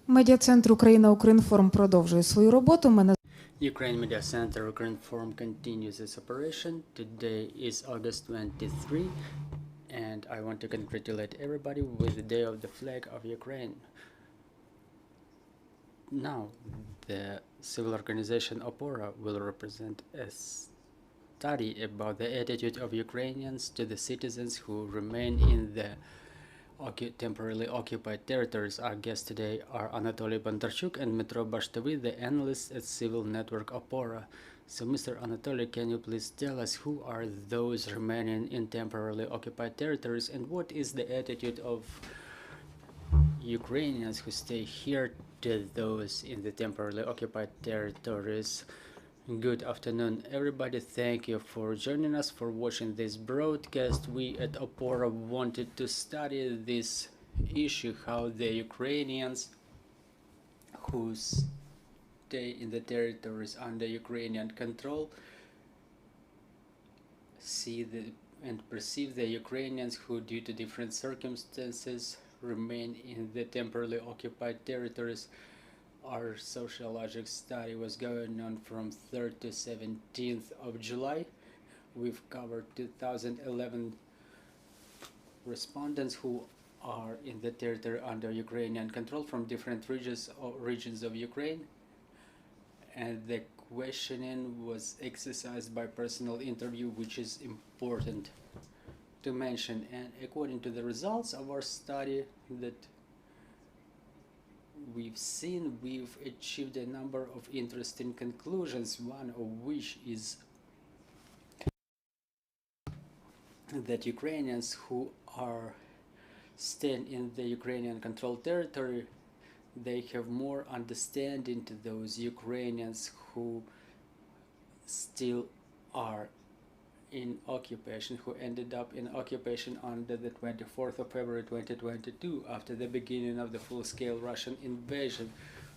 Медіа-центр Україна Укрінформ продовжує свою роботу. Ukraine Media Center Ukrinform continues its operation. Today is August 23, and I want to congratulate everybody with the Day of the Flag of Ukraine. Now, the civil organization OPORA will represent a study about the attitude of Ukrainians to the citizens who remain in the temporarily occupied territories. Our guests today are Anatolii Bondarchuk and Dmytro Bashtovyi, the analysts at civil network OPORA. So, Mr. Anatolii, can you please tell us who are those remaining in temporarily occupied territories and what is the attitude of Ukrainians who stay here to those in the temporarily occupied territories? Good afternoon, everybody. Thank you for joining us, for watching this broadcast. We at OPORA wanted to study this issue, how the Ukrainians who stay in the territories under Ukrainian control see and perceive the Ukrainians who, due to different circumstances, remain in the temporarily occupied territories. Our sociologic study was going on from 3rd to 17th of July. We've covered 2011 respondents who are in the territory under Ukrainian control from different regions of Ukraine. And the questioning was exercised by personal interview, which is important to mention. And according to the results of our study that we've achieved a number of interesting conclusions, one of which is that Ukrainians who are staying in the Ukrainian controlled territory, they have more understanding to those Ukrainians who still are in occupation, who ended up in occupation under the 24th of February 2022 after the beginning of the full-scale Russian invasion.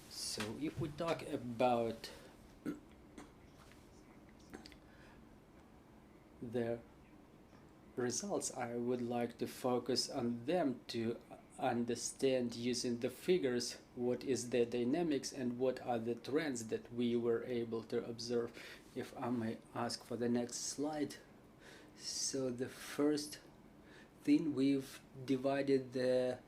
So if we talk about the results, I would like to focus on them to understand, using the figures, what is the dynamics and what are the trends that we were able to observe. If I may ask for the next slide. So the first thing, we've divided the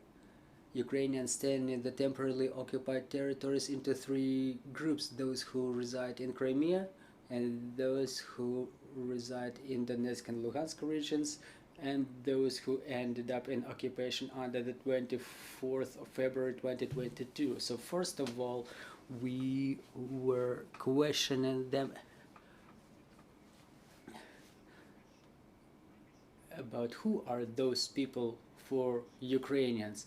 Ukrainians staying in the temporarily occupied territories into three groups: those who reside in Crimea, and those who reside in Donetsk and Luhansk regions, and those who ended up in occupation under the 24th of February 2022. So first of all, we were questioning them about who are those people for Ukrainians.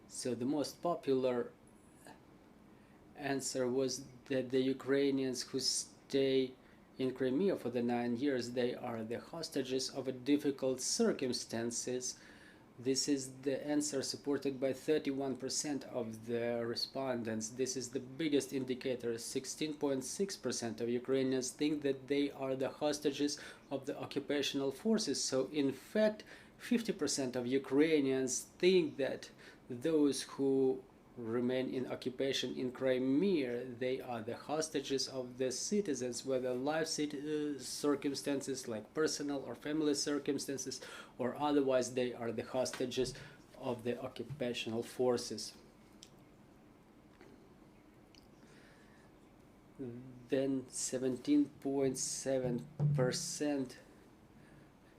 So the most popular answer was that the Ukrainians who stay in Crimea for the 9 years, they are the hostages of a difficult circumstances. This is the answer supported by 31% of the respondents. This is the biggest indicator. 16.6% of Ukrainians think that they are the hostages of the occupational forces. So in fact, 50% of Ukrainians think that those who remain in occupation in Crimea, they are the hostages of the citizens, whether life circumstances like personal or family circumstances, or otherwise they are the hostages of the occupational forces. Then 17.7%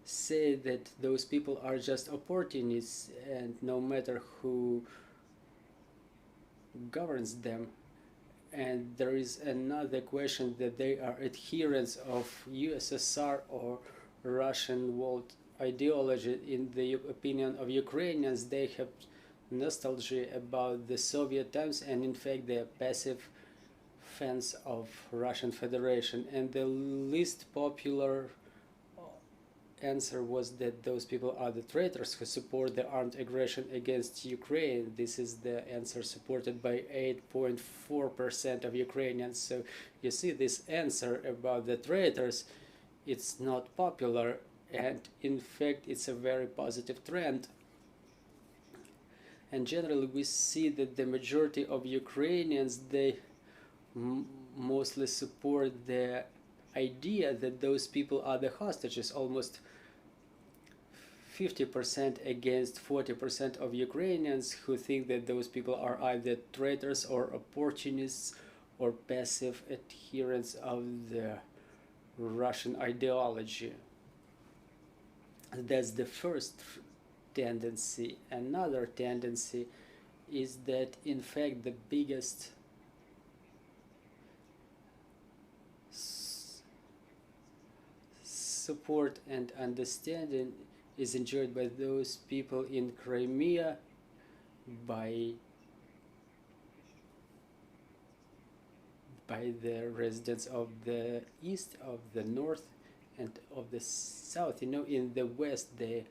say that those people are just opportunists, and no matter who governs them. And there is another question that they are adherents of USSR or Russian world ideology. In the opinion of Ukrainians, they have nostalgia about the Soviet times, and in fact they are passive fans of Russian Federation. And the least popular answer was that those people are the traitors who support the armed aggression against Ukraine. This is the answer supported by 8.4% of Ukrainians. So you see, this answer about the traitors, it's not popular, and in fact it's a very positive trend. and generally we see that the majority of Ukrainians, they mostly support the idea that those people are the hostages, almost 50% against 40% of Ukrainians who think that those people are either traitors or opportunists or passive adherents of the Russian ideology. That's the first tendency. Another tendency is that in fact the biggest support and understanding is enjoyed by those people in Crimea, by the residents of the east, of the north, and of the south. You know, in the west, the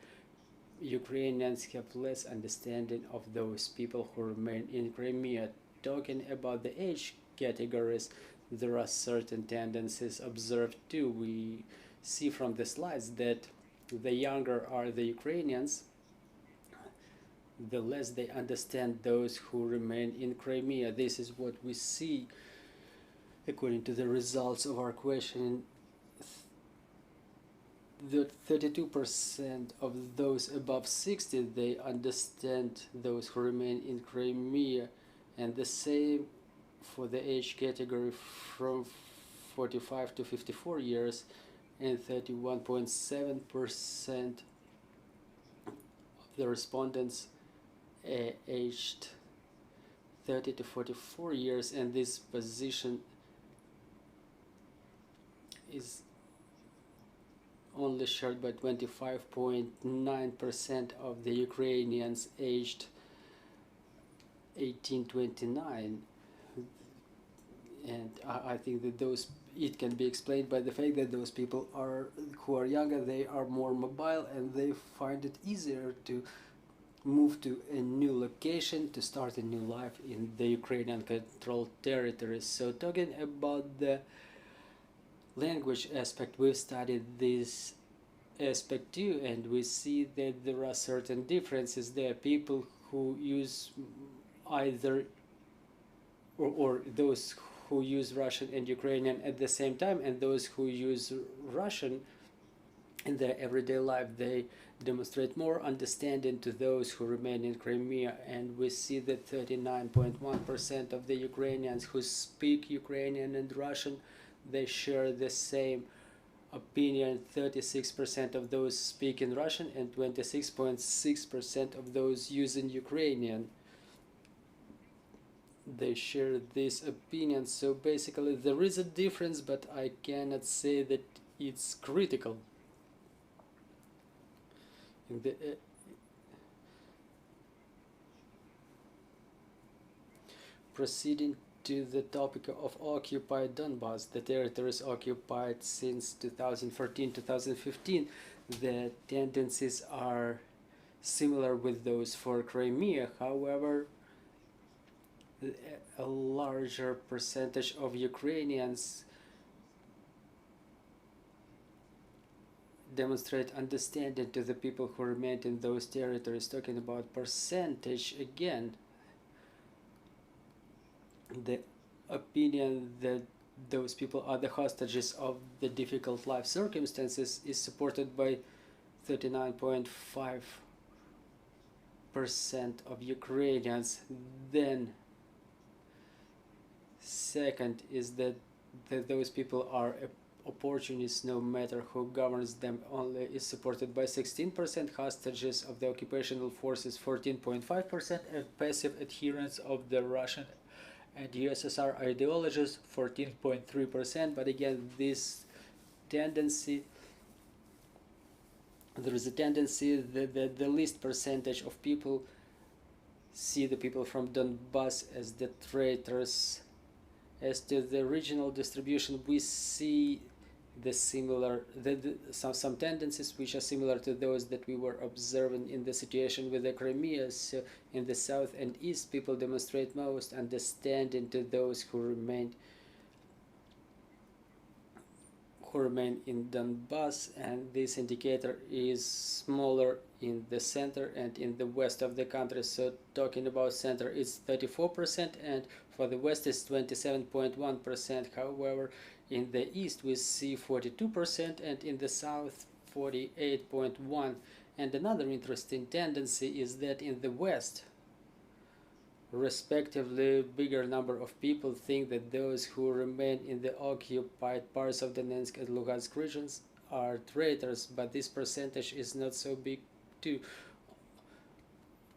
Ukrainians have less understanding of those people who remain in Crimea. Talking about the age categories, there are certain tendencies observed too. We see from the slides that the younger are the Ukrainians, the less they understand those who remain in Crimea. This is what we see according to the results of our question. The 32% of those above 60, they understand those who remain in Crimea, and the same for the age category from 45 to 54 years, and 31.7% of the respondents aged 30 to 44 years, and this position is only shared by 25.9% of the Ukrainians aged 18-29. And I think that it can be explained by the fact that those people who are younger, they are more mobile, and they find it easier to move to a new location, to start a new life in the Ukrainian controlled territories. So talking about the language aspect, we've studied this aspect too, and we see that there are certain differences. There are people who use either or those who use Russian and Ukrainian at the same time, and those who use Russian in their everyday life, they demonstrate more understanding to those who remain in Crimea. And we see that 39.1% of the Ukrainians who speak Ukrainian and Russian, they share the same opinion. 36% of those speak in Russian, and 26.6% of those using Ukrainian, they share this opinion. So basically there is a difference, but I cannot say that it's critical. In the proceeding to the topic of occupied Donbass, the territories occupied since 2014-2015, the tendencies are similar with those for Crimea. However, a larger percentage of Ukrainians demonstrate understanding to the people who remain in those territories. Talking about percentage again, the opinion that those people are the hostages of the difficult life circumstances is supported by 39.5% of Ukrainians. Then second is that those people are opportunists, no matter who governs them, only is supported by 16%, hostages of the occupational forces 14.5%, and passive adherents of the Russian and USSR ideologies 14.3%. But again, this tendency, there is a tendency that the least percentage of people see the people from Donbass as the traitors. As to the regional distribution, we see the similar some tendencies which are similar to those that we were observing in the situation with the Crimea. So in the south and east, people demonstrate most understanding to those who remain in Donbass, and this indicator is smaller in the center and in the west of the country. So talking about center, it's 34%, and for the west it's 27.1%. However, in the east we see 42%, and in the south 48.1%. And another interesting tendency is that in the west, respectively, bigger number of people think that those who remain in the occupied parts of Donetsk and Luhansk regions are traitors, but this percentage is not so big too.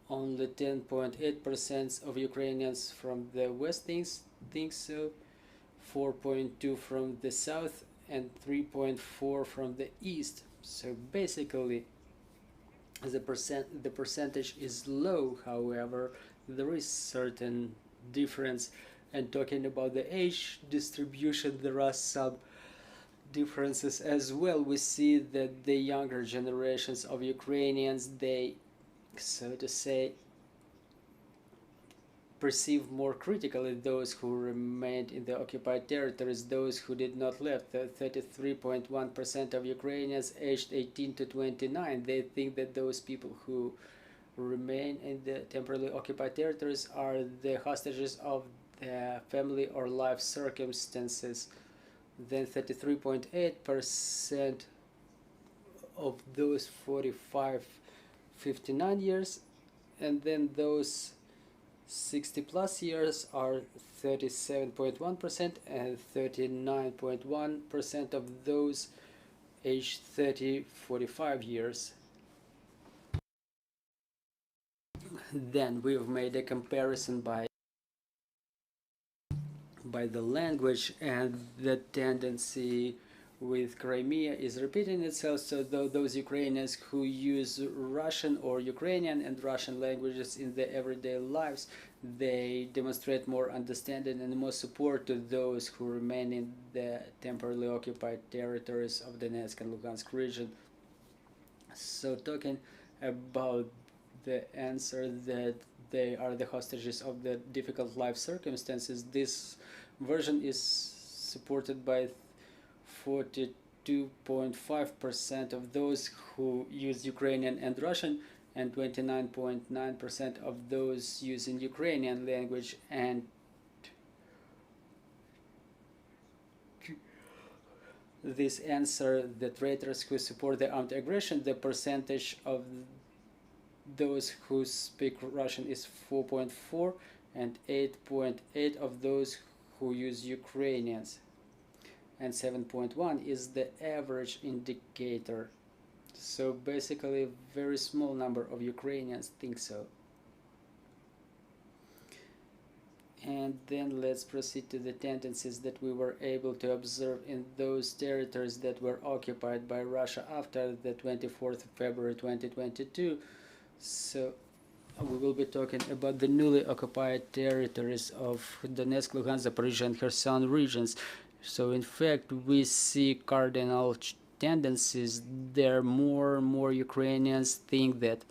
Only 10.8% of Ukrainians from the west think so, 4.2% from the south, and 3.4% from the east. So basically, the percentage is low. However, there is certain difference. And talking about the age distribution, there are some differences as well. We see that the younger generations of Ukrainians, they, so to say, perceive more critically those who remained in the occupied territories, those who did not leave. 33.1% of Ukrainians aged 18 to 29, they think that those people who remain in the temporarily occupied territories are the hostages of their family or life circumstances. Then 33.8% of those 45-59 years, and then those 60 plus years are 37.1%, and 39.1% of those aged 30-45 years. Then we've made a comparison by the language, and the tendency with Crimea is repeating itself. So those Ukrainians who use Russian or Ukrainian and Russian languages in their everyday lives, they demonstrate more understanding and more support to those who remain in the temporarily occupied territories of Donetsk and Luhansk region. So talking about the answer that they are the hostages of the difficult life circumstances, this version is supported by 42.5% of those who use Ukrainian and Russian, and 29.9% of those using Ukrainian language. And this answer, the traitors who support the armed aggression, the percentage of those who speak Russian is 4.4%, and 8.8% of those who use Ukrainians, and 7.1% is the average indicator. So basically a very small number of Ukrainians think so. And then let's proceed to the tendencies that we were able to observe in those territories that were occupied by Russia after the 24th of February 2022. So we will be talking about the newly occupied territories of Donetsk, Luhansk, Zaporizhia, and Kherson regions. So in fact, we see cardinal tendencies there. More and more Ukrainians think that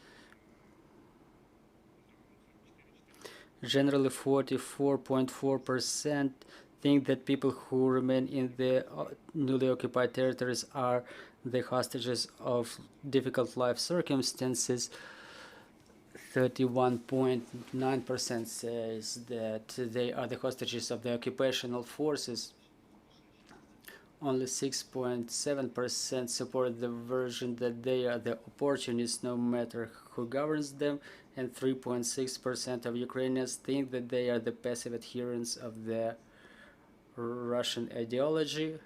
generally 44.4% think that people who remain in the newly occupied territories are the hostages of difficult life circumstances. 31.9% says that they are the hostages of the occupational forces. Only 6.7% support the version that they are the opportunists no matter who governs them, and 3.6% of Ukrainians think that they are the passive adherents of the Russian ideology,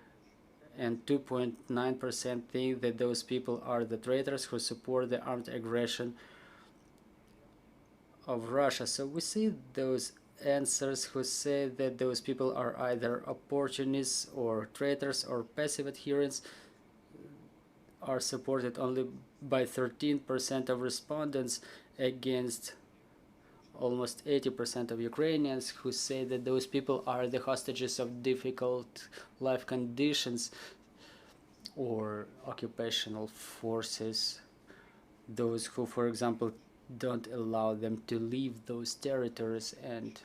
and 2.9% think that those people are the traitors who support the armed aggression of Russia. So we see those answers who say that those people are either opportunists or traitors or passive adherents are supported only by 13% of respondents against almost 80% of Ukrainians who say that those people are the hostages of difficult life conditions or occupational forces, those who, for example, don't allow them to leave those territories and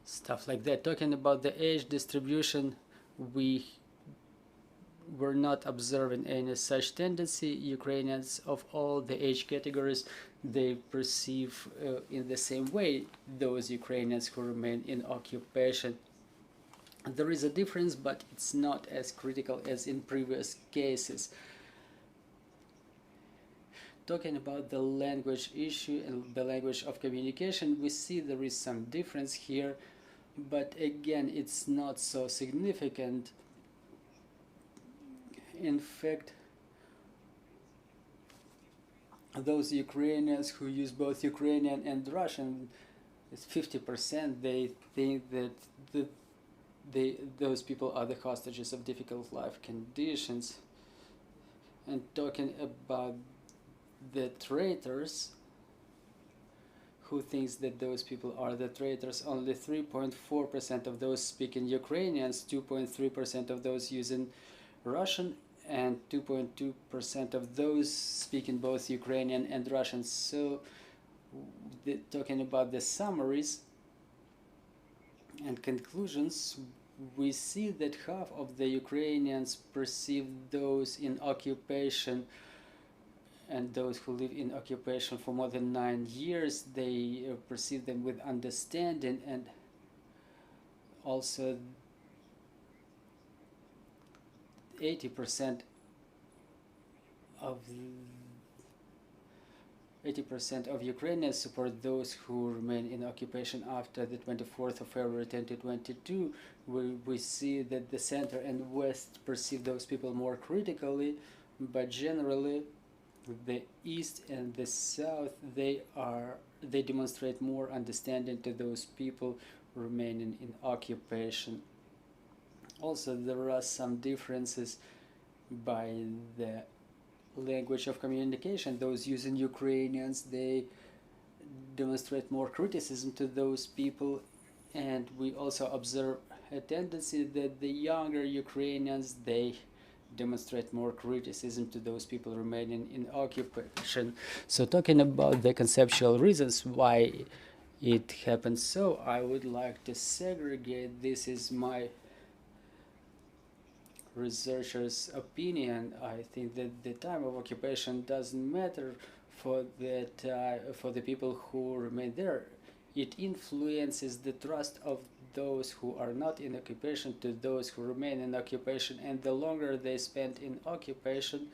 stuff like that. Talking about the age distribution, we we're not observing any such tendency. Ukrainians of all the age categories, they perceive in the same way those Ukrainians who remain in occupation. There is a difference, but it's not as critical as in previous cases. Talking about the language issue and the language of communication, we see there is some difference here, but again, it's not so significant. In fact, those Ukrainians who use both Ukrainian and Russian, it's 50%, they think that those people are the hostages of difficult life conditions. And talking about the traitors, who thinks that those people are the traitors, only 3.4% of those speaking Ukrainians, 2.3% of those using Russian, and 2.2% of those speaking both Ukrainian and Russian. So talking about the summaries and conclusions, we see that half of the Ukrainians perceive those in occupation and those who live in occupation for more than 9 years, they perceive them with understanding, and also 80% of Ukrainians support those who remain in occupation after the 24th of February 2022. We see that the center and west perceive those people more critically, but generally the east and the south, they demonstrate more understanding to those people remaining in occupation. Also, there are some differences by the language of communication. Those using Ukrainians, they demonstrate more criticism to those people, and we also observe a tendency that the younger Ukrainians, they demonstrate more criticism to those people remaining in occupation. So talking about the conceptual reasons why it happens so, I would like to segregate. This is my researcher's opinion. I think that the time of occupation doesn't matter for the people who remain there. It influences the trust of those who are not in occupation to those who remain in occupation, and the longer they spend in occupation,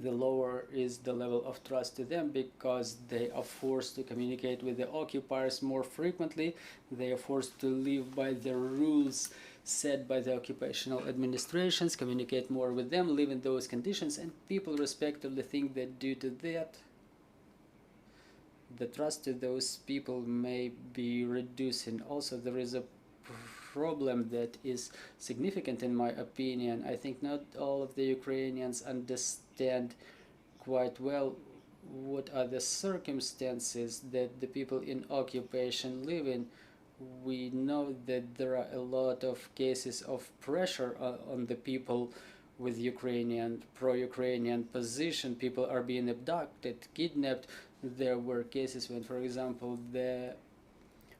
the lower is the level of trust to them, because they are forced to communicate with the occupiers more frequently. They are forced to live by the rules set by the occupational administrations, communicate more with them, live in those conditions, and people respectively think that due to that, the trust to those people may be reducing. Also, there is a problem that is significant in my opinion. I think not all of the Ukrainians understand quite well what are the circumstances that the people in occupation live in. We know that there are a lot of cases of pressure on the people with Ukrainian, pro-Ukrainian position. People are being abducted, kidnapped. There were cases when, for example, the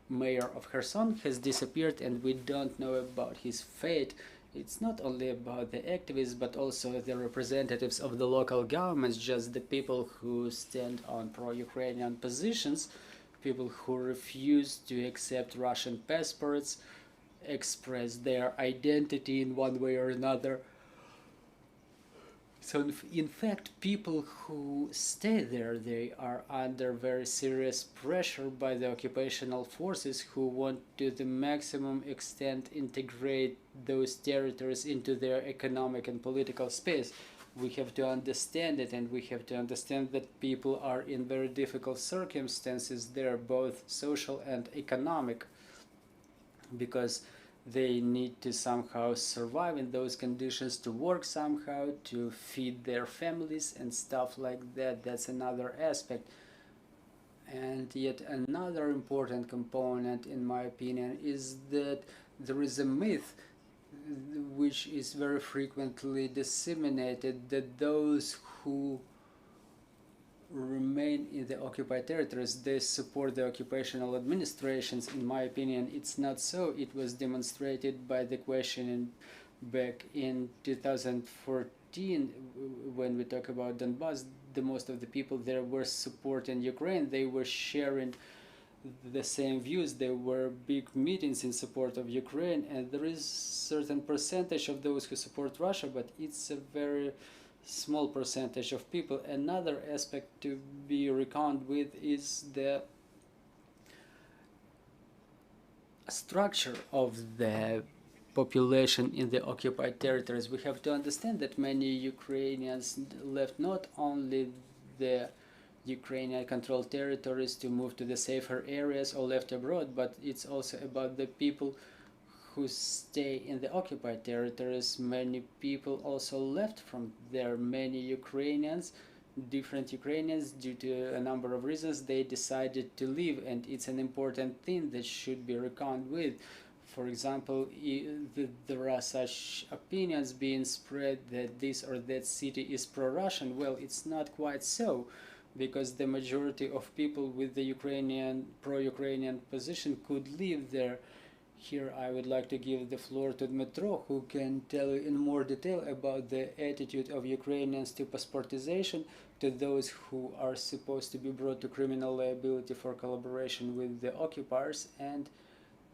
mayor of Kherson has disappeared and we don't know about his fate. It's not only about the activists, but also the representatives of the local governments, just the people who stand on pro-Ukrainian positions, people who refuse to accept Russian passports, express their identity in one way or another. So in fact, people who stay there, they are under very serious pressure by the occupational forces who want to the maximum extent integrate those territories into their economic and political space. We have to understand it, and we have to understand that people are in very difficult circumstances there, both social and economic, because they need to somehow survive in those conditions, to work somehow, to feed their families and stuff like that. That's another aspect. And yet another important component, in my opinion, is that there is a myth which is very frequently disseminated, that those who remain in the occupied territories, they support the occupational administrations. In my opinion, it's not so. It was demonstrated by the questioning Back in 2014, when we talk about Donbass, the most of the people there were supporting Ukraine. They were sharing the same views. There were big meetings in support of Ukraine, and there is certain percentage of those who support Russia, but it's a very small percentage of people. Another aspect to be reckoned with is the structure of the population in the occupied territories. We have to understand that many Ukrainians left not only the Ukrainian controlled territories to move to the safer areas or left abroad, but it's also about the people who stay in the occupied territories. Many people also left from there. Many Ukrainians, different Ukrainians, due to a number of reasons, they decided to leave, and it's an important thing that should be reckoned with. For example, there are such opinions being spread that this or that city is pro-Russian. Well, it's not quite so, because the majority of people with the Ukrainian pro-Ukrainian position could live there. Here I would like to give the floor to Dmytro, who can tell you in more detail about the attitude of Ukrainians to passportization, to those who are supposed to be brought to criminal liability for collaboration with the occupiers, and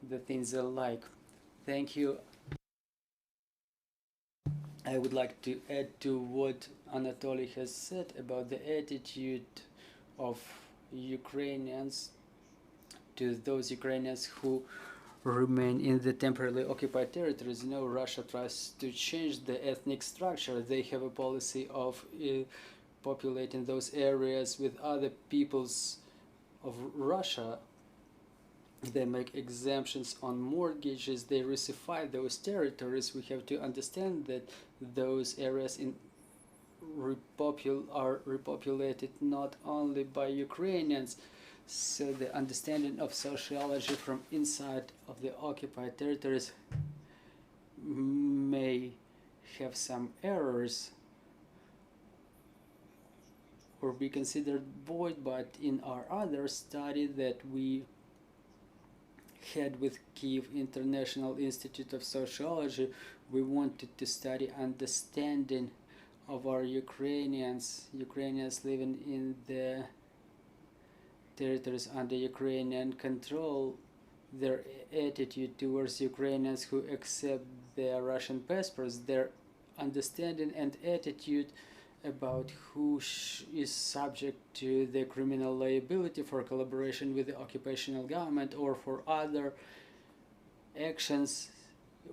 the things alike. Thank you. I would like to add to what Anatolii has said about the attitude of Ukrainians to those Ukrainians who remain in the temporarily occupied territories. You know, Russia tries to change the ethnic structure. They have a policy of populating those areas with other peoples of Russia. They make exemptions on mortgages. They russify those territories. We have to understand that those areas are repopulated not only by Ukrainians. So the understanding of sociology from inside of the occupied territories may have some errors or be considered void, but in our other study that we had with Kyiv International Institute of Sociology, we wanted to study understanding of our Ukrainians living in the territories under Ukrainian control, their attitude towards Ukrainians who accept their Russian passports, their understanding and attitude about who is subject to the criminal liability for collaboration with the occupational government or for other actions,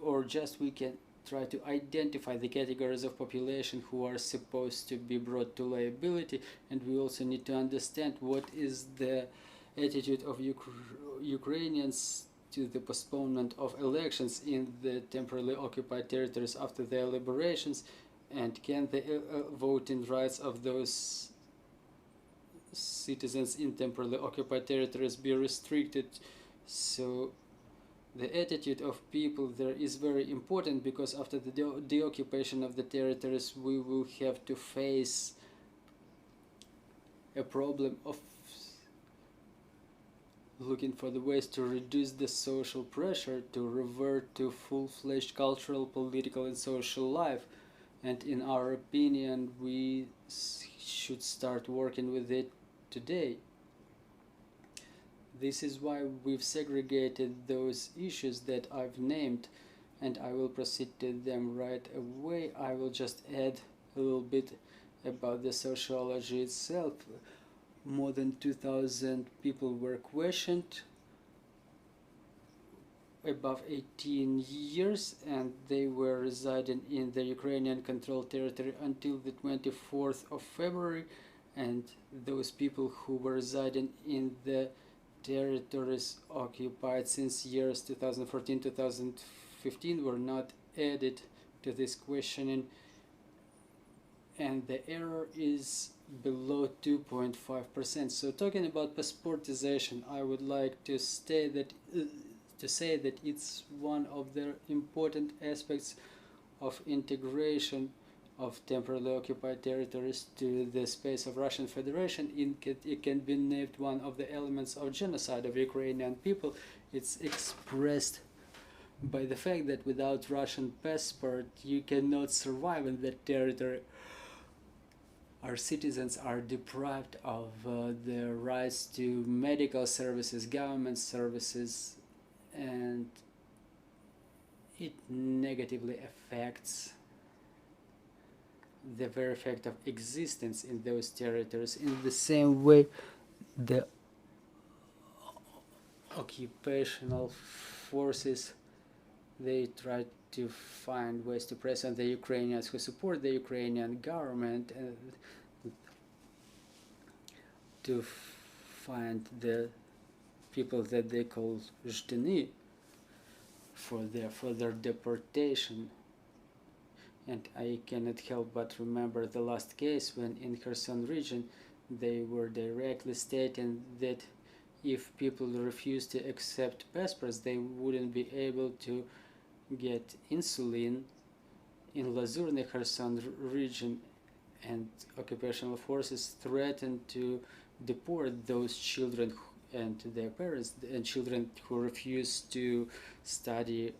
or just we can try to identify the categories of population who are supposed to be brought to liability. And we also need to understand what is the attitude of Ukrainians to the postponement of elections in the temporarily occupied territories after their liberations, and can the voting rights of those citizens in temporarily occupied territories be restricted. So the attitude of people there is very important, because after the deoccupation of the territories we will have to face a problem of looking for the ways to reduce the social pressure to revert to full-fledged cultural, political and social life. And in our opinion, we should start working with it today. This is why we've segregated those issues that I've named, and I will proceed to them right away. I will just add a little bit about the sociology itself. More than 2,000 people were questioned above 18 years, and they were residing in the Ukrainian controlled territory until the 24th of February, and those people who were residing in the territories occupied since years 2014-2015 were not added to this questioning, and the error is below 2.5%. So talking about passportization, I would like to say that it's one of the important aspects of integration of temporarily occupied territories to the space of Russian Federation. It can be named one of the elements of genocide of Ukrainian people. It's expressed by the fact that without Russian passport you cannot survive in that territory. Our citizens are deprived of their rights to medical services, government services, and it negatively affects the very fact of existence in those territories. In the same way, the occupational forces, they try to find ways to press on the Ukrainians who support the Ukrainian government and to find the people that they call zhdeny for their further deportation. And I cannot help but remember the last case when in Kherson region they were directly stating that if people refuse to accept passports, they wouldn't be able to get insulin in Lazurny Kherson region, and occupational forces threatened to deport those children and their parents and children who refuse to study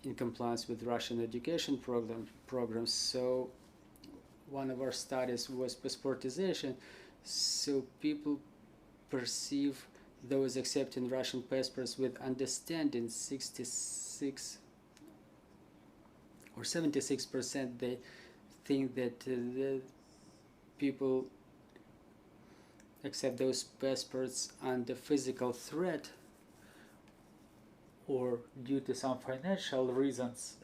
in compliance with Russian education programs. So one of our studies was passportization. So people perceive those accepting Russian passports with understanding. 66 or 76% they think that the people accept those passports under physical threat or due to some financial reasons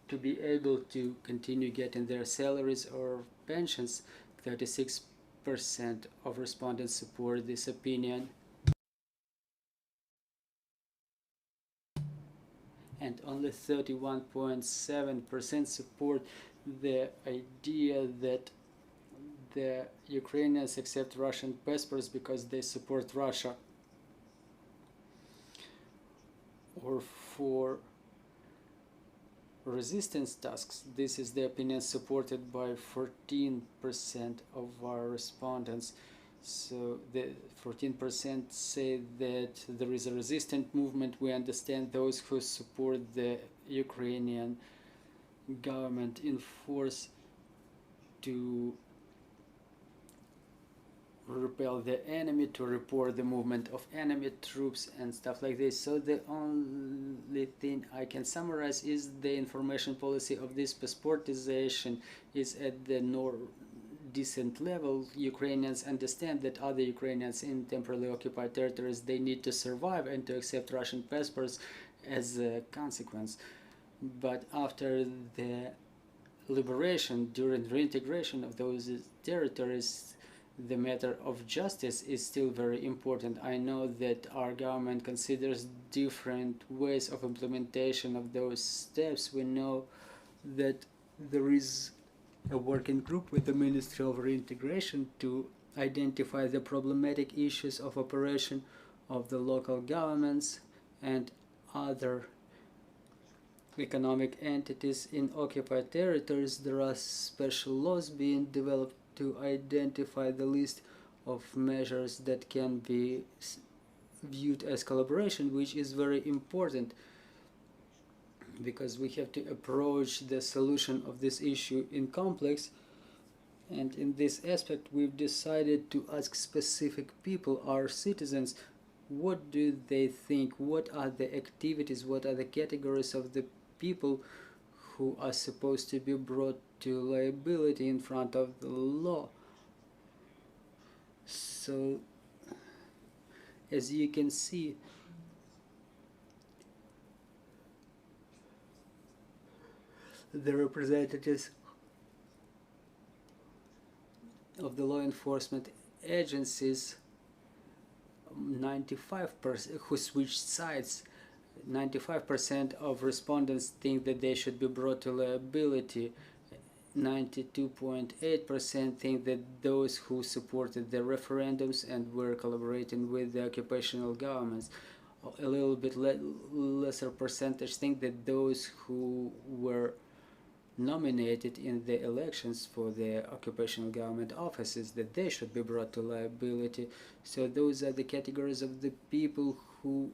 to be able to continue getting their salaries or pensions. 36% of respondents support this opinion, and only 31.7% support the idea that the Ukrainians accept Russian passports because they support Russia, or for resistance tasks. This is the opinion supported by 14% of our respondents. So the 14% say that there is a resistant movement. We understand those who support the Ukrainian government in force to repel the enemy, to report the movement of enemy troops and stuff like this. So the only thing I can summarize is the information policy of this passportization is at the decent level. Ukrainians understand that other Ukrainians in temporarily occupied territories, they need to survive and to accept Russian passports as a consequence. But after the liberation, during reintegration of those territories, the matter of justice is still very important. I know that our government considers different ways of implementation of those steps. We know that there is a working group with the Ministry of Reintegration to identify the problematic issues of operation of the local governments and other economic entities in occupied territories. There are special laws being developed to identify the list of measures that can be viewed as collaboration, which is very important because we have to approach the solution of this issue in complex. And in this aspect, we've decided to ask specific people, our citizens, what do they think, what are the activities, what are the categories of the people who are supposed to be brought to liability in front of the law. So, as you can see, the representatives of the law enforcement agencies, 95% who switched sides, 95% of respondents think that they should be brought to liability. 92.8% think that those who supported the referendums and were collaborating with the occupational governments. A little bit lesser percentage think that those who were nominated in the elections for the occupational government offices, that they should be brought to liability. So those are the categories of the people who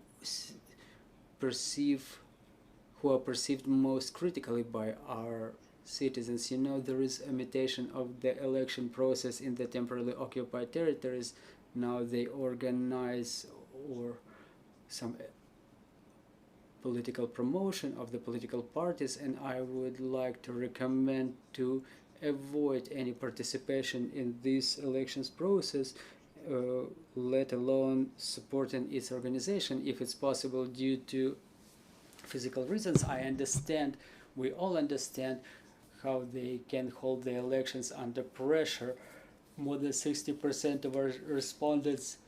who are perceived most critically by our citizens. You know, there is a imitation of the election process in the temporarily occupied territories. Now they organize or some political promotion of the political parties, and I would like to recommend to avoid any participation in this elections process, let alone supporting its organization if it's possible due to physical reasons. I understand, we all understand how they can hold the elections under pressure. More than 60% of our respondents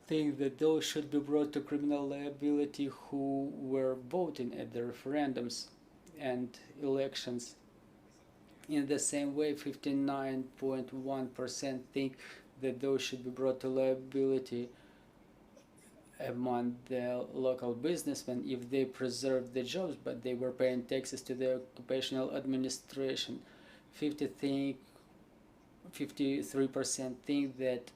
think that those should be brought to criminal liability who were voting at the referendums and elections. In the same way, 59.1% think that those should be brought to liability among the local businessmen if they preserved the jobs but they were paying taxes to the occupational administration. 53% think that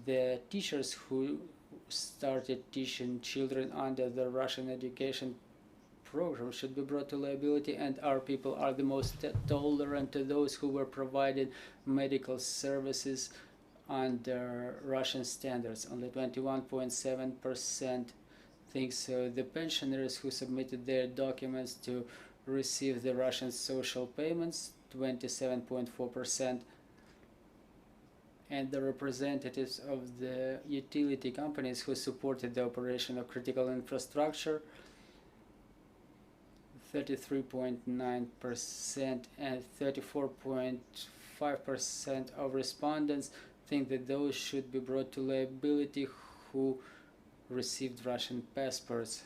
the teachers who started teaching children under the Russian education program should be brought to liability, and our people are the most tolerant to those who were provided medical services under Russian standards. Only 21.7% think so. The pensioners who submitted their documents to receive the Russian social payments, 27.4%. And the representatives of the utility companies who supported the operation of critical infrastructure, 33.9%, and 34.5% of respondents think that those should be brought to liability who received Russian passports.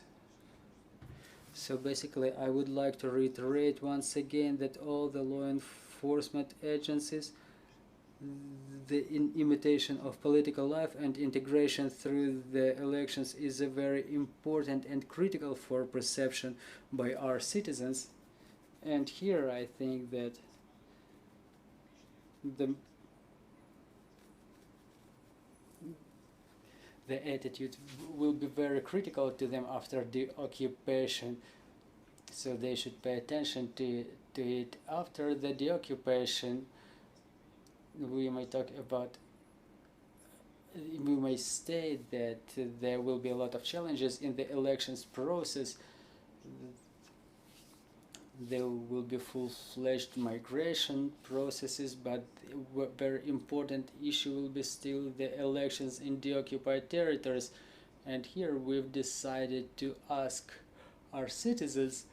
So basically, I would like to reiterate once again that all the law enforcement agencies, the imitation of political life and integration through the elections is a very important and critical for perception by our citizens. And here I think that the attitude will be very critical to them after the occupation, so they should pay attention to it. After the deoccupation, we may state that there will be a lot of challenges in the elections process. There will be full-fledged migration processes, but a very important issue will be still the elections in the occupied territories. And here we've decided to ask our citizens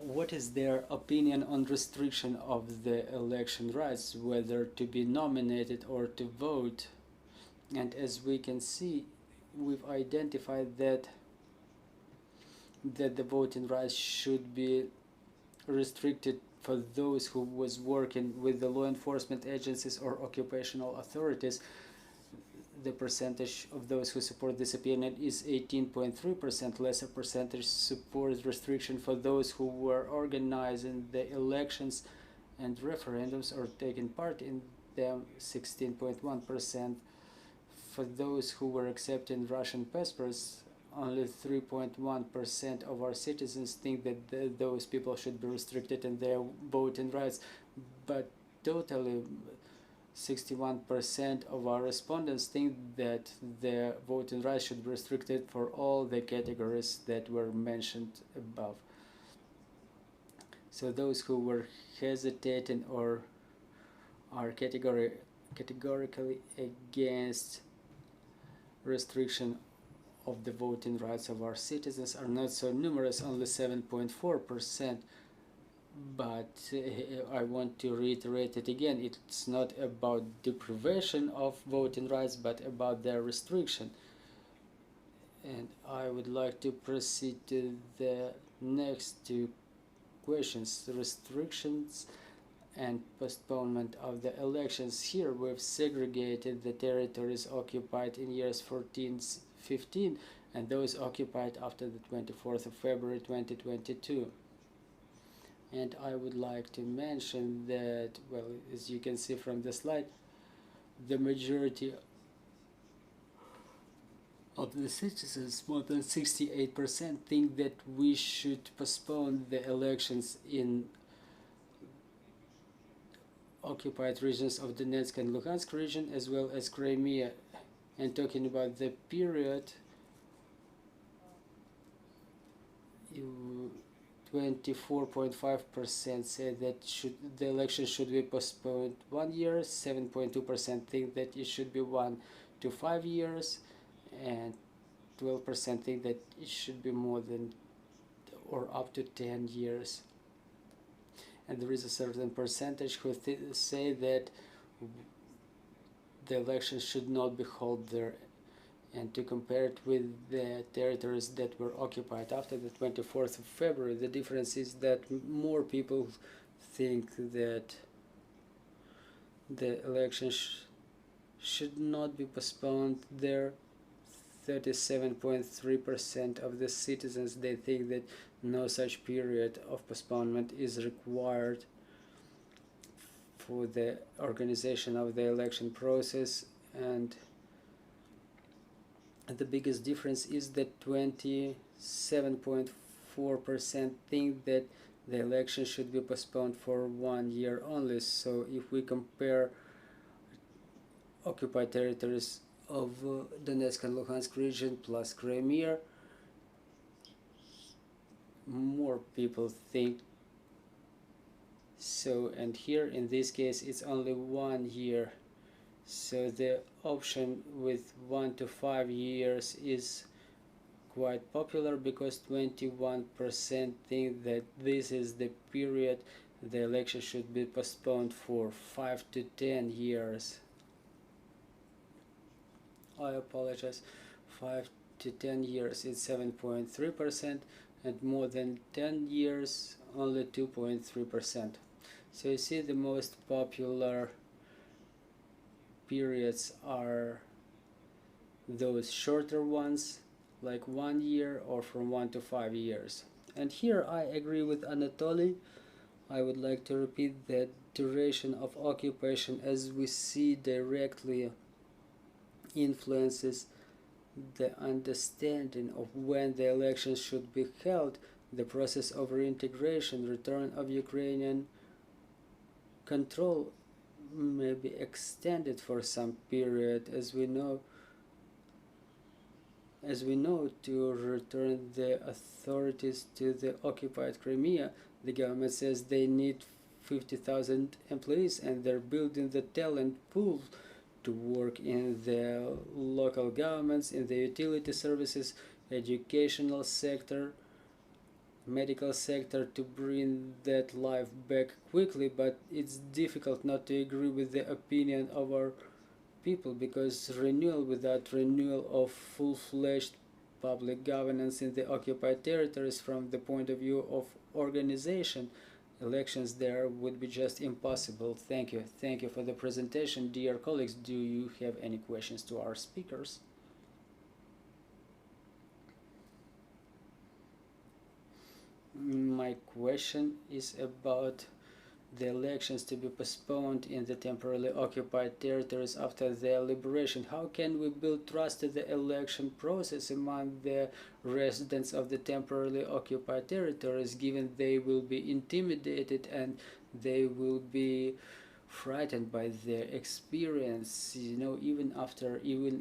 what is their opinion on restriction of the election rights, whether to be nominated or to vote. And as we can see, we've identified that the voting rights should be restricted for those who was working with the law enforcement agencies or occupational authorities. The percentage of those who support this opinion is 18.3%. Lesser percentage supports restriction for those who were organizing the elections and referendums or taking part in them, 16.1%. For those who were accepting Russian passports, only 3.1% of our citizens think that those people should be restricted in their voting rights, but totally 61% of our respondents think that the voting rights should be restricted for all the categories that were mentioned above. So those who were hesitating or are categorically against restriction of the voting rights of our citizens are not so numerous, only 7.4%. But I want to reiterate it again, it's not about deprivation of voting rights, but about their restriction. And I would like to proceed to the next two questions, restrictions and postponement of the elections. Here we've segregated the territories occupied in years 14-15 and those occupied after the 24th of February 2022. And I would like to mention that, well, as you can see from the slide, the majority of the citizens, more than 68%, think that we should postpone the elections in occupied regions of Donetsk and Luhansk region, as well as Crimea. And talking about the period, 24.5% say that the election should be postponed 1 year, 7.2% think that it should be 1 to 5 years, and 12% think that it should be more than or up to 10 years. And there is a certain percentage who say that the election should not be held there. And to compare it with the territories that were occupied after the 24th of February, the difference is that more people think that the election should not be postponed there. 37.3% of the citizens, they think that no such period of postponement is required for the organization of the election process. And the biggest difference is that 27.4% think that the election should be postponed for 1 year only. So if we compare occupied territories of Donetsk and Luhansk region plus Crimea, more people think so. And here in this case it's only 1 year. So the option with 1 to 5 years is quite popular because 21% think that this is the period the election should be postponed for 5 to 10 years. I apologize, 5 to 10 years it's 7.3%, and more than 10 years only 2.3%. So you see the most popular periods are those shorter ones, like 1 year or from 1 to 5 years. And here I agree with Anatolii. I would like to repeat that duration of occupation, as we see, directly influences the understanding of when the elections should be held, the process of reintegration, return of Ukrainian control may be extended for some period, as we know, to return the authorities to the occupied Crimea. The government says they need 50,000 employees, and they're building the talent pool to work in the local governments, in the utility services, educational sector, medical sector, to bring that life back quickly. But it's difficult not to agree with the opinion of our people, because renewal without renewal of full-fledged public governance in the occupied territories, from the point of view of organization, elections there would be just impossible. Thank you. Thank you for the presentation. Dear colleagues, do you have any questions to our speakers? My question is about the elections to be postponed in the temporarily occupied territories after their liberation. How can we build trust in the election process among the residents of the temporarily occupied territories, given they will be intimidated and they will be frightened by their experience? You know, even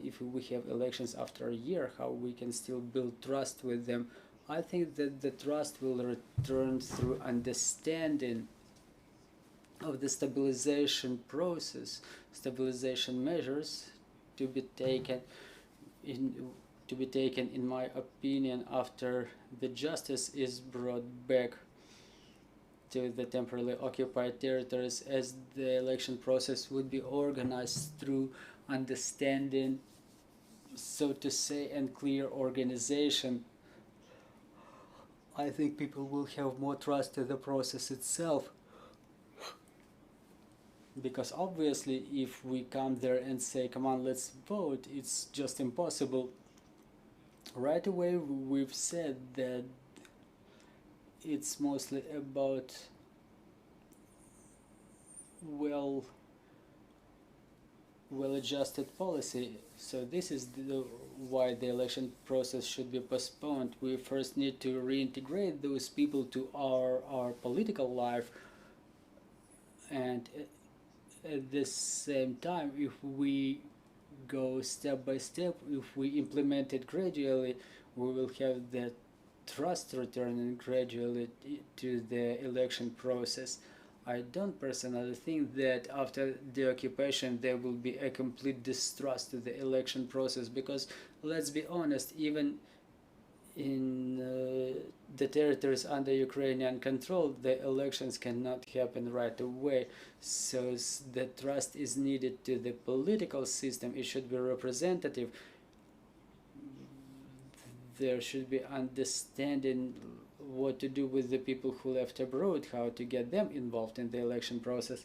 if we have elections after a year, how we can still build trust with them? I think that the trust will return through understanding of the stabilization process, stabilization measures to be taken in my opinion, after the justice is brought back to the temporarily occupied territories, as the election process would be organized through understanding, so to say, and clear organization. I think people will have more trust in the process itself. Because obviously if we come there and say, come on, let's vote, it's just impossible. Right away we've said that it's mostly about, well, well-adjusted policy. So this is why the election process should be postponed. We first need to reintegrate those people to our political life, and at the same time, if we go step by step, if we implement it gradually, we will have the trust returning gradually to the election process. I don't personally think that after the occupation there will be a complete distrust to the election process, because let's be honest, even in the territories under Ukrainian control, the elections cannot happen right away. So the trust is needed to the political system. It should be representative. There should be understanding what to do with the people who left abroad, how to get them involved in the election process.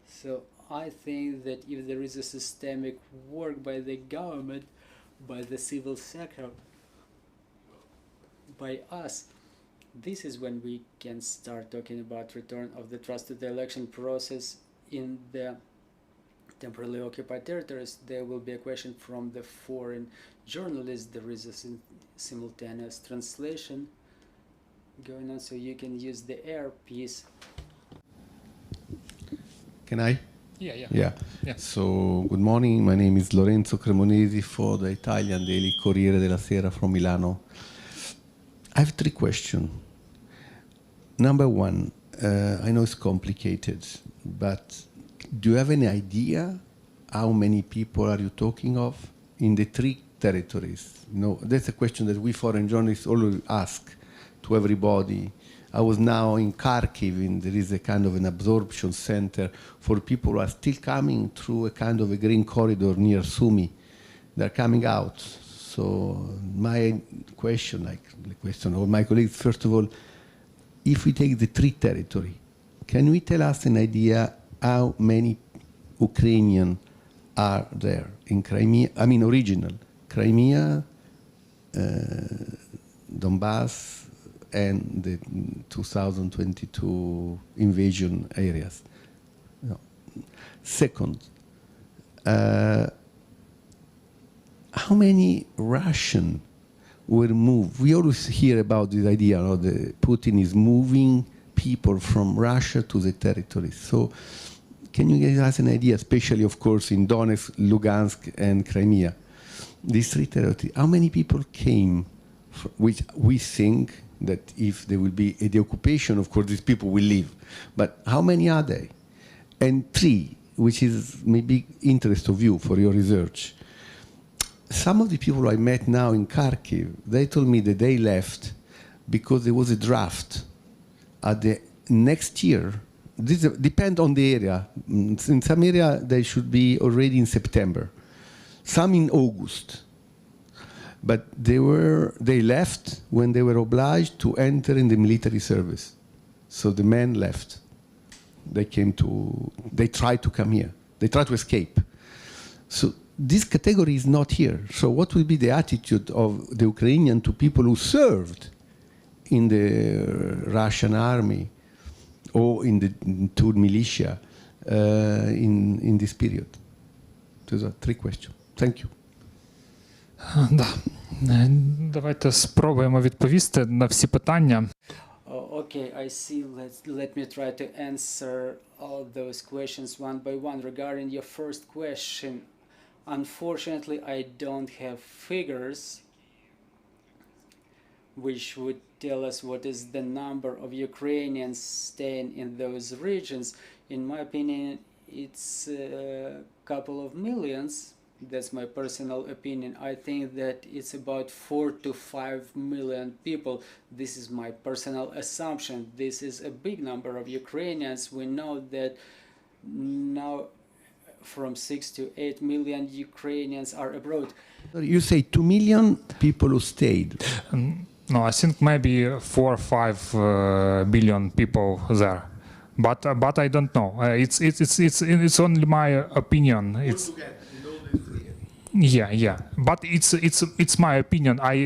So I think that if there is a systemic work by the government, by the civil sector, by us, this is when we can start talking about return of the trust to the election process in the temporarily occupied territories. There will be a question from the foreign journalists. There is a simultaneous translation going on, so you can use the earpiece. Can I? Yeah. So, good morning. My name is Lorenzo Cremonesi for the Italian daily Corriere della Sera from Milano. I have 3 questions. Number one, I know it's complicated, but do you have any idea how many people are you talking of in the 3 territories? No, that's a question that we foreign journalists always ask to everybody. I was now in Kyiv, and there is a kind of an absorption center for people who are still coming through a kind of a green corridor near Sumy. They're coming out. So my question, like the question of my colleagues, first of all, if we take the 3 territory, can we tell us an idea how many Ukrainians are there in Crimea? I mean, original Crimea, Donbass, and the 2022 invasion areas. No. Second, how many Russian were moved? We always hear about this idea that Putin is moving people from Russia to the territories. So can you give us an idea, especially, of course, in Donetsk, Lugansk, and Crimea, these 3 territories, how many people came, which we think that if there will be the occupation, of course, these people will leave. But how many are they? And 3, which is maybe interest of you for your research. Some of the people I met now in Kharkiv, they told me that they left because there was a draft at the next year. This depends on the area. In some area, they should be already in September. Some in August. But they left when they were obliged to enter in the military service. So the men left. They tried to come here. They tried to escape. So this category is not here. So what will be the attitude of the Ukrainian to people who served in the Russian army or in the Tur militia in this period? Those are 3 questions. Thank you. Да. Давайте спробуємо відповісти на всі питання. Okay, I see. Let me try to answer all those questions one by one. Regarding your first question, unfortunately, I don't have figures which would tell us what is the number of Ukrainians staying in those regions. In my opinion, it's a couple of millions. That's my personal opinion. I think that it's about 4 to 5 million people. This is my personal assumption. This is a big number of Ukrainians. We know that now from 6 to 8 million Ukrainians are abroad. You say 2 million people who stayed. No, I think maybe 4 or 5 billion people there. But I don't know. It's only my opinion. Yeah. But it's my opinion. I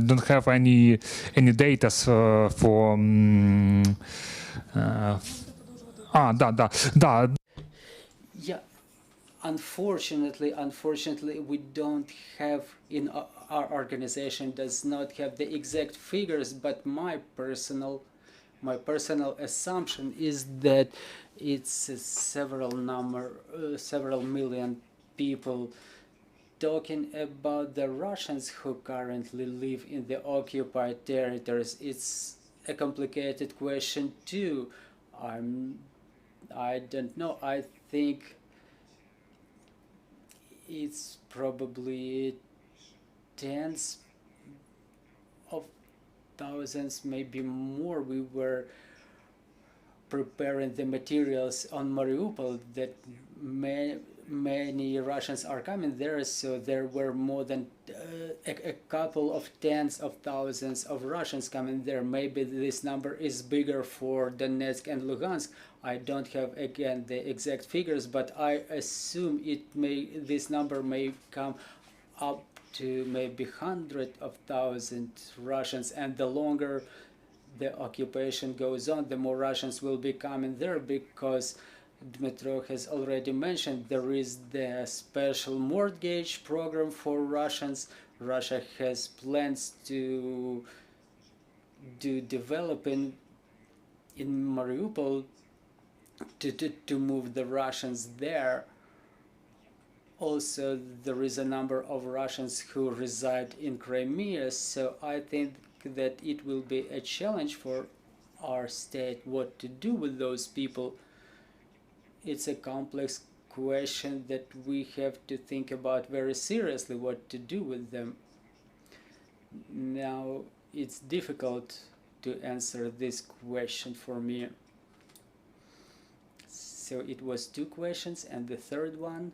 don't have any data for. Yeah, unfortunately, we don't have in our organization does not have the exact figures, but my personal assumption is that it's several million people. Talking about the Russians who currently live in the occupied territories, it's a complicated question too. I don't know. I think it's probably tens of thousands, maybe more. We were preparing the materials on Mariupol that many Russians are coming there, so there were more than a couple of tens of thousands of Russians coming there. Maybe this number is bigger for Donetsk and Lugansk. I don't have again the exact figures, but I assume this number may come up to maybe 100,000 Russians, and the longer the occupation goes on, the more Russians will be coming there, because Dmytro has already mentioned there is the special mortgage program for Russians. Russia has plans to do developing in Mariupol to move the Russians there. Also, there is a number of Russians who reside in Crimea, so I think that it will be a challenge for our state what to do with those people. It's a complex question that we have to think about very seriously, what to do with them. Now, it's difficult to answer this question for me. So it was 2 questions, and the third one?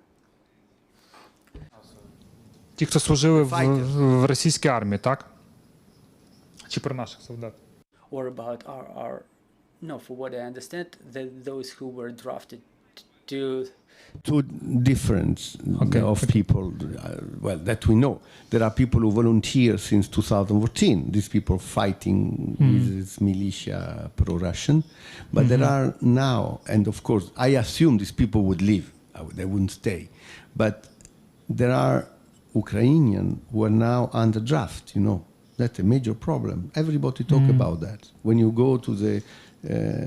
Ті, хто служили в російській армії, так? Чи про наших солдат? Or about no, for what I understand, those who were drafted to... Two different of people, well, that we know. There are people who volunteer since 2014. These people fighting with this militia pro-Russian. But there are now, and of course, I assume these people would leave. They wouldn't stay. But there are Ukrainians who are now under draft, you know. That's a major problem. Everybody talk about that. When you go to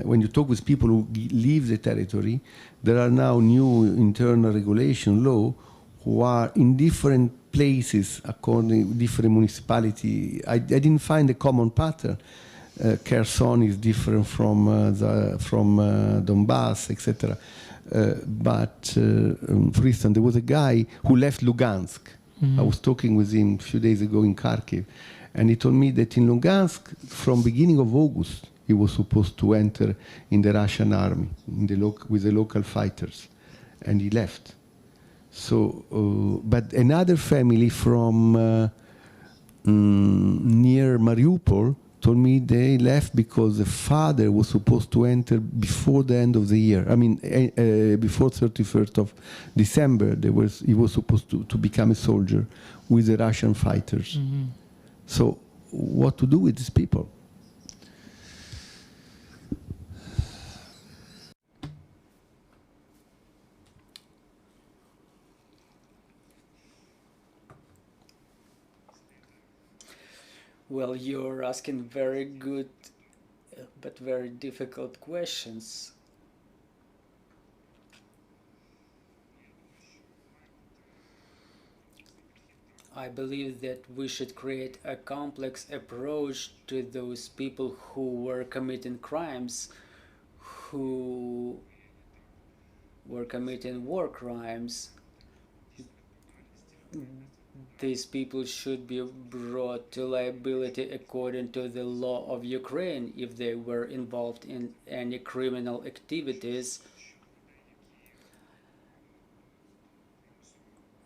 when you talk with people who leave the territory, there are now new internal regulation law who are in different places according different municipality. I didn't find a common pattern. Kherson is different from Donbass, etc. But for instance, there was a guy who left Lugansk. I was talking with him a few days ago in Kharkiv, and he told me that in Lugansk, from beginning of August, he was supposed to enter in the Russian army with the local fighters, and he left. So, but another family from near Mariupol told me they left because the father was supposed to enter before the end of the year. I mean, before 31st of December, he was supposed to become a soldier with the Russian fighters. So, what to do with these people? Well, you're asking very good but very difficult questions. I believe that we should create a complex approach to those people who were committing crimes, who were committing war crimes. These people should be brought to liability according to the law of Ukraine if they were involved in any criminal activities.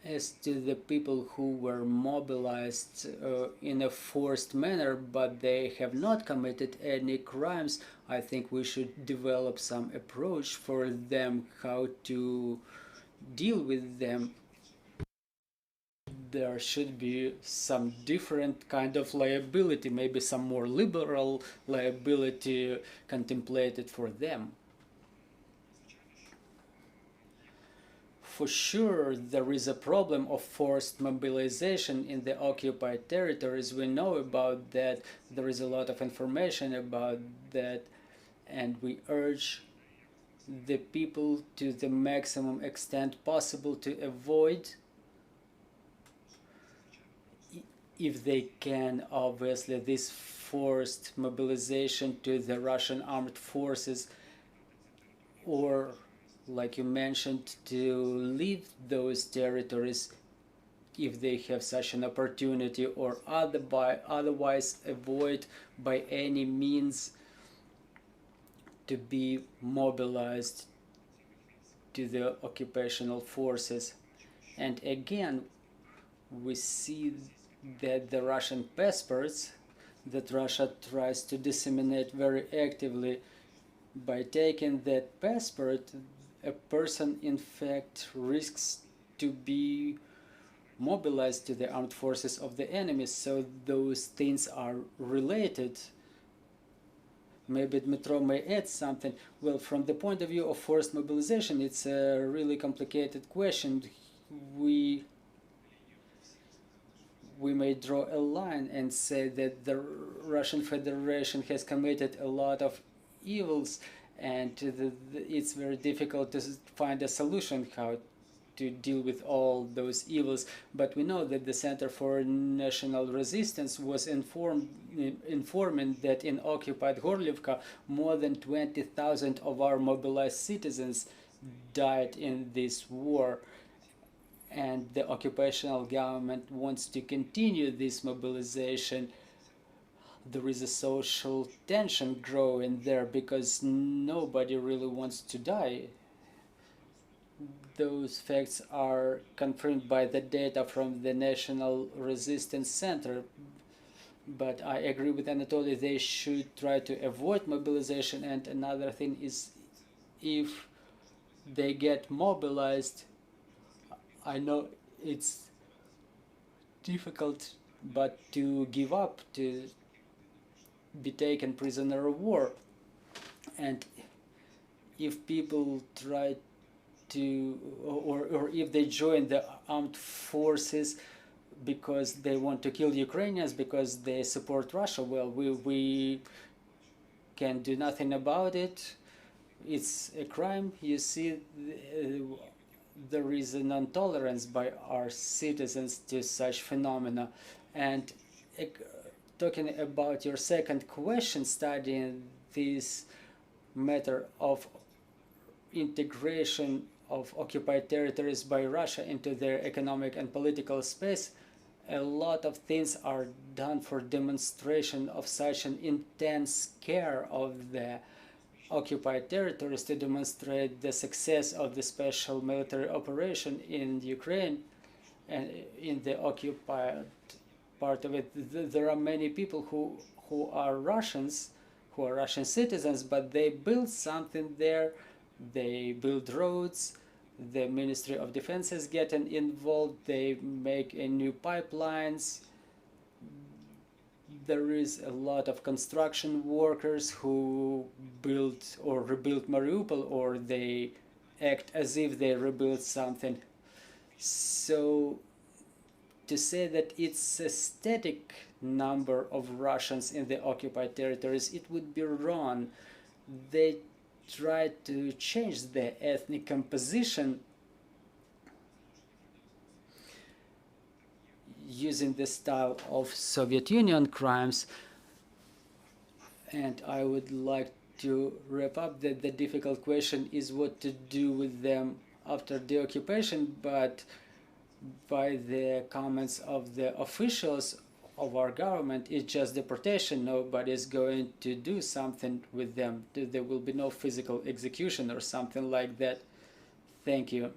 As to the people who were mobilized in a forced manner, but they have not committed any crimes, I think we should develop some approach for them, how to deal with them. There should be some different kind of liability, maybe some more liberal liability contemplated for them. For sure, there is a problem of forced mobilization in the occupied territories. We know about that. There is a lot of information about that, and we urge the people to the maximum extent possible to avoid, if they can, obviously, this forced mobilization to the Russian armed forces, or, like you mentioned, to leave those territories if they have such an opportunity, or otherwise avoid by any means to be mobilized to the occupational forces. And again, we see that the Russian passports that Russia tries to disseminate very actively, by taking that passport, a person in fact risks to be mobilized to the armed forces of the enemy. So those things are related. Maybe Dmytro may add something. Well, from the point of view of forced mobilization, it's a really complicated question. We may draw a line and say that the Russian Federation has committed a lot of evils, and it's very difficult to find a solution how to deal with all those evils. But we know that the Center for National Resistance was informing that in occupied Gorlivka more than 20,000 of our mobilized citizens died in this war. And the occupational government wants to continue this mobilization. There is a social tension growing there because nobody really wants to die. Those facts are confirmed by the data from the National Resistance Center. But I agree with Anatolii, they should try to avoid mobilization. And another thing is, if they get mobilized, I know it's difficult, but to give up, to be taken prisoner of war. And if people try to, or if they join the armed forces because they want to kill Ukrainians, because they support Russia, well, we can do nothing about it. It's a crime. You see, there is a non-tolerance by our citizens to such phenomena. And talking about your second question, studying this matter of integration of occupied territories by Russia into their economic and political space, a lot of things are done for demonstration of such an intense care of the occupied territories, to demonstrate the success of the special military operation in Ukraine and in the occupied part of it. There are many people who are Russians, who are Russian citizens, but they build something there. They build roads. The Ministry of Defense is getting involved. They make new pipelines. There is a lot of construction workers who build or rebuild Mariupol, or they act as if they rebuild something. So to say that it's a static number of Russians in the occupied territories, it would be wrong. They try to change the ethnic composition using the style of Soviet Union crimes. And I would like to wrap up that the difficult question is what to do with them after the occupation, but by the comments of the officials of our government, it's just deportation. Nobody is going to do something with them. There will be no physical execution or something like that. Thank you.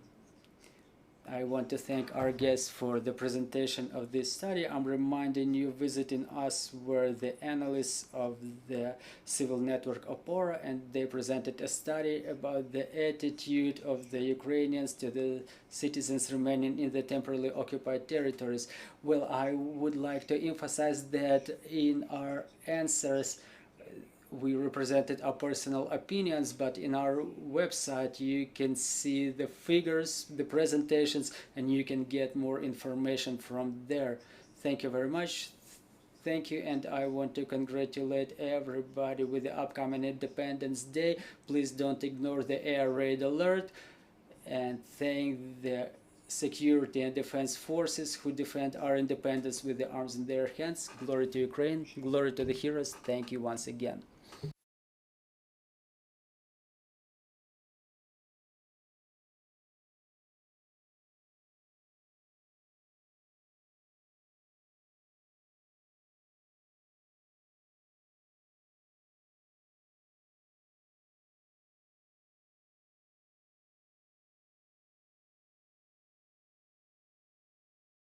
I want to thank our guests for the presentation of this study. I'm reminding you, visiting us were the analysts of the civil network OPORA, and they presented a study about the attitude of the Ukrainians to the citizens remaining in the temporarily occupied territories. Well, I would like to emphasize that in our answers, we represented our personal opinions, but in our website you can see the figures, the presentations, and you can get more information from there. Thank you very much. Thank you, and I want to congratulate everybody with the upcoming Independence Day. Please don't ignore the air raid alert, and thank the security and defense forces who defend our independence with the arms in their hands. Glory to Ukraine, glory to the heroes. Thank you once again.